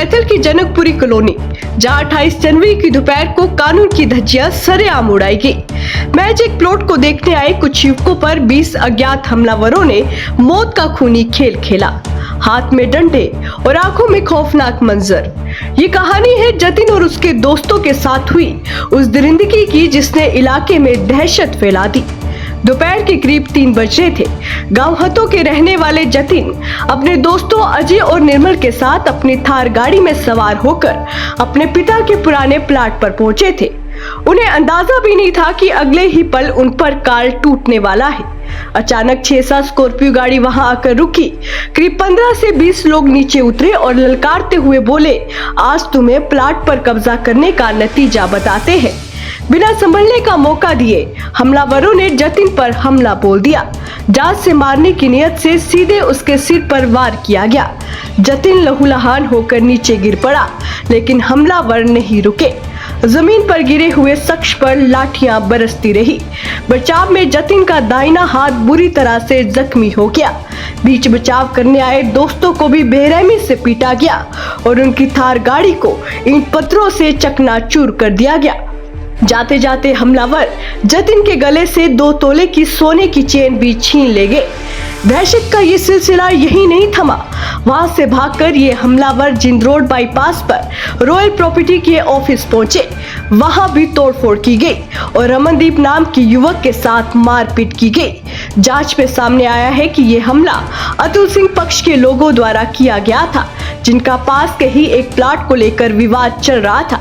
कैथल की जनकपुरी कॉलोनी, जहां 28 जनवरी की दोपहर को कानून की धज्जियां सरेआम उड़ाई गई। मैच एक प्लॉट को देखने आए कुछ युवकों पर 20 अज्ञात हमलावरों ने मौत का खूनी खेल खेला। हाथ में डंडे और आंखों में खौफनाक मंजर। ये कहानी है जतिन और उसके दोस्तों के साथ हुई उस दरिंदगी की जिसने इलाके में दहशत फैला दी। दोपहर के करीब 3 बज रहे थे। गांव हतो के रहने वाले जतिन अपने दोस्तों अजय और निर्मल के साथ अपनी थार गाड़ी में सवार होकर अपने पिता के पुराने प्लाट पर पहुंचे थे। उन्हें अंदाजा भी नहीं था कि अगले ही पल उन पर काल टूटने वाला है। अचानक 6-7 स्कॉर्पियो गाड़ी वहां आकर रुकी। करीब 15 से 20 लोग नीचे उतरे और ललकारते हुए बोले, आज तुम्हें प्लाट पर कब्जा करने का नतीजा बताते हैं। बिना संभलने का मौका दिए हमलावरों ने जतिन पर हमला बोल दिया। जान से मारने की नियत से सीधे उसके सिर पर वार किया गया। जतिन लहूलुहान होकर नीचे गिर पड़ा, लेकिन हमलावर नहीं रुके। जमीन पर गिरे हुए शख्स पर लाठियां बरसती रही। बचाव में जतिन का दाहिना हाथ बुरी तरह से जख्मी हो गया। बीच बचाव करने आए दोस्तों को भी बेरहमी से पीटा गया और उनकी थार गाड़ी को ईंट पत्थरों से चकनाचूर कर दिया गया। जाते जाते हमलावर जतिन के गले से 2 तोले की सोने की चेन भी छीन ले गए। दहशत का ये सिलसिला यही नहीं थमा। वहां से भागकर ये हमलावर जिंद रोड बाईपास पर रॉयल प्रॉपर्टी के ऑफिस पहुंचे। वहां भी तोड़फोड़ की गई और रमनदीप नाम के युवक के साथ मारपीट की गई। जांच में सामने आया है कि ये हमला अतुल सिंह पक्ष के लोगों द्वारा किया गया था, जिनका पास के ही एक प्लाट को लेकर विवाद चल रहा था।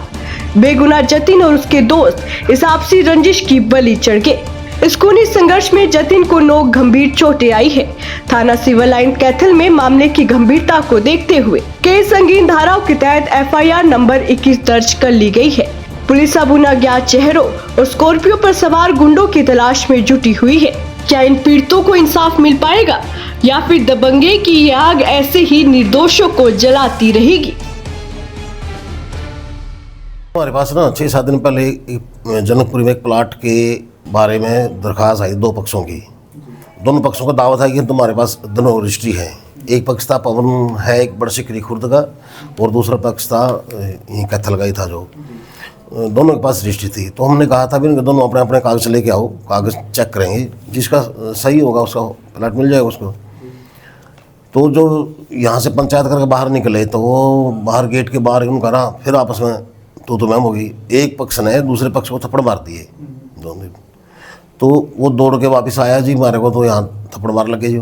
बेगुनाह जतिन और उसके दोस्त इस आपसी रंजिश की बलि चढ़ गए। इस खूनी संघर्ष में जतिन को 9 गंभीर चोटें आई है। थाना सिविल लाइन कैथल में मामले की गंभीरता को देखते हुए कई संगीन धाराओं के तहत FIR नंबर 21 दर्ज कर ली गई है। पुलिस अब उन अज्ञात चेहरों और स्कॉर्पियो पर सवार गुंडों की तलाश में जुटी हुई है। क्या इन पीड़ितों को इंसाफ मिल पाएगा या फिर दबंगे की ये आग ऐसे ही निर्दोषों को जलाती रहेगी? हमारे पास ना 6-7 दिन पहले जनकपुरी में एक प्लाट के बारे में दरख्वास्त आई 2 पक्षों की। दोनों पक्षों का दावा था कि तुम्हारे पास दोनों रजिस्ट्री है। एक पक्ष था पवन है एक बड़ सिकरी खुर्द का, और दूसरा पक्ष था यहीं कैथल का ही था, जो दोनों के पास रजिस्ट्री थी। तो हमने कहा था भी दोनों अपने अपने कागज़ लेके आओ, कागज़ चेक करेंगे, जिसका सही होगा उसका प्लाट मिल जाएगा उसको। तो जो यहाँ से पंचायत करके बाहर निकले तो वो बाहर गेट के बाहर उनका ना फिर आपस में तो मैम होगी। एक पक्ष ने दूसरे पक्ष को थप्पड़ मार दिए दोनों। तो वो दौड़ के वापस आया जी, हमारे को तो यहाँ थप्पड़ मार लगे जो।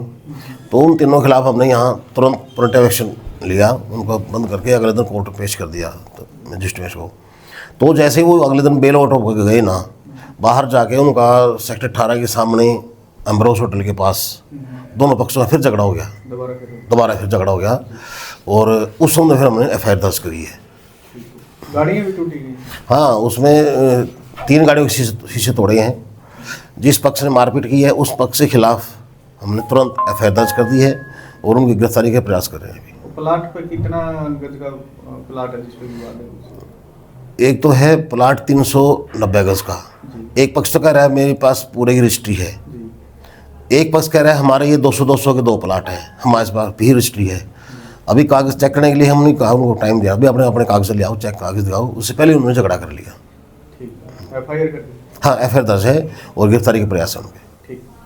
तो उन तीनों के खिलाफ हमने यहाँ तुरंत प्रिवेंटिव एक्शन लिया, उनको बंद करके अगले दिन कोर्ट में पेश कर दिया तो मजिस्ट्रेट को। तो जैसे ही वो अगले दिन बेल आउट होकर गए ना, बाहर जाके उनका सेक्टर 18 के सामने एम्ब्रोस होटल के पास दोनों पक्षों में फिर झगड़ा हो गया, दोबारा फिर झगड़ा हो गया। और उस समय फिर हमने FIR दर्ज करी है। गाड़ियाँ भी टूटी गई? हाँ, उसमें 3 गाड़ियों के शीशे तोड़े हैं। जिस पक्ष ने मारपीट की है उस पक्ष के खिलाफ हमने तुरंत FIR दर्ज कर दी है और उनकी गिरफ्तारी के प्रयास कर रहे हैं अभी। प्लाट पर कितना गज का प्लाट है जिस पर विवाद है? एक तो है प्लाट 390 गज का। एक पक्ष तो कह रहा है मेरे पास पूरे की रजिस्ट्री है, एक पक्ष कह रहा है हमारे ये 200 के 2 प्लाट है, हमारे पास भी रजिस्ट्री है। अभी कागज़ चेक करने के लिए हमने कहा, उनको टाइम दिया, अभी अपने अपने कागज़ ले आओ, चेक कागज़ दिखाओ। उससे पहले उन्होंने झगड़ा कर लिया। ठीक है, FIR कर दी? हाँ, FIR दर्ज है और गिरफ्तारी के प्रयास है उनके।